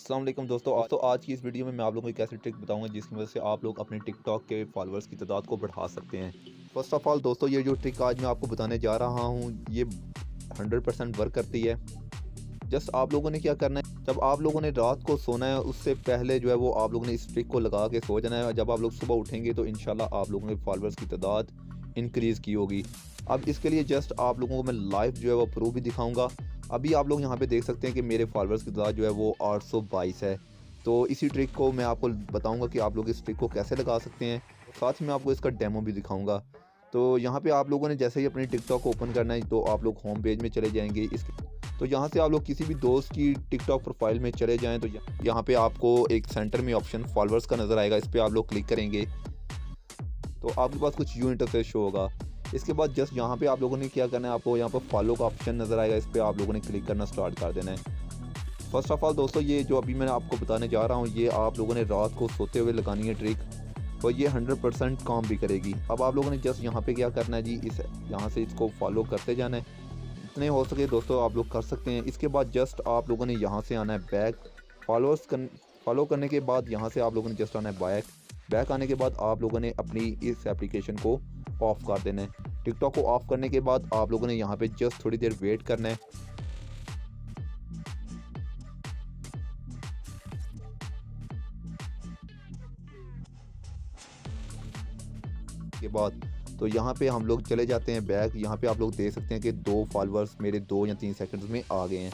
अस्सलाम वालेकुम दोस्तों आज की इस वीडियो में मैं आप लोगों को एक ऐसी ट्रिक बताऊंगा जिसकी वजह से आप लोग अपने टिकटॉक के फॉलोअर्स की तादाद को बढ़ा सकते हैं। फर्स्ट ऑफ ऑल दोस्तों, ये जो ट्रिक आज मैं आपको बताने जा रहा हूँ ये 100% वर्क करती है। जस्ट आप लोगों ने क्या करना है, जब आप लोगों ने रात को सोना है उससे पहले जो है वो आप लोगों ने इस ट्रिक को लगा के सो जाना है। जब आप लोग सुबह उठेंगे तो इंशाल्लाह आप लोगों के फॉलोअर्स की तादाद इंक्रीज़ की होगी। अब इसके लिए जस्ट आप लोगों को मैं लाइव जो है वो प्रूफ भी दिखाऊंगा। अभी आप लोग यहाँ पे देख सकते हैं कि मेरे फॉलोअर्स की तादाद जो है वो 822 है। तो इसी ट्रिक को मैं आपको बताऊंगा कि आप लोग इस ट्रिक को कैसे लगा सकते हैं। साथ ही मैं आपको इसका डेमो भी दिखाऊंगा। तो यहाँ पे आप लोगों ने जैसे ही अपनी टिकटॉक ओपन करना है तो आप लोग होम पेज में चले जाएंगे। तो यहाँ से आप लोग किसी भी दोस्त की टिकटॉक प्रोफाइल में चले जाएं तो यहाँ पे आपको एक सेंटर में ऑप्शन फॉलोअर्स का नज़र आएगा। इस पर आप लोग क्लिक करेंगे तो आपके पास कुछ यूँ इंटरफेस शो होगा। इसके बाद जस्ट यहाँ पे आप लोगों ने क्या करना है, आपको यहाँ पर फॉलो का ऑप्शन नज़र आएगा। इस पर आप लोगों ने क्लिक करना स्टार्ट कर देना है। फर्स्ट ऑफ ऑल दोस्तों, ये जो अभी मैं आपको बताने जा रहा हूँ ये आप लोगों ने रात को सोते हुए लगानी है ट्रिक, और ये 100% काम भी करेगी। अब आप लोगों ने जस्ट यहाँ पे क्या करना है जी, इस यहाँ से इसको फॉलो करते जाना है। जितने हो सके दोस्तों आप लोग कर सकते हैं। इसके बाद जस्ट आप लोगों ने यहाँ से आना है बैक। फॉलो करने के बाद यहाँ से आप लोगों ने जस्ट आना है बैक आने के बाद आप लोगों ने अपनी इस एप्लीकेशन को ऑफ़ कर देना है। टिकटॉक को ऑफ़ करने के बाद आप लोगों ने यहाँ पे जस्ट थोड़ी देर वेट करना है। के बाद तो यहाँ पे हम लोग चले जाते हैं बैक। यहाँ पे आप लोग देख सकते हैं कि 2 फॉलोअर्स मेरे 2 या 3 सेकंड्स में आ गए हैं।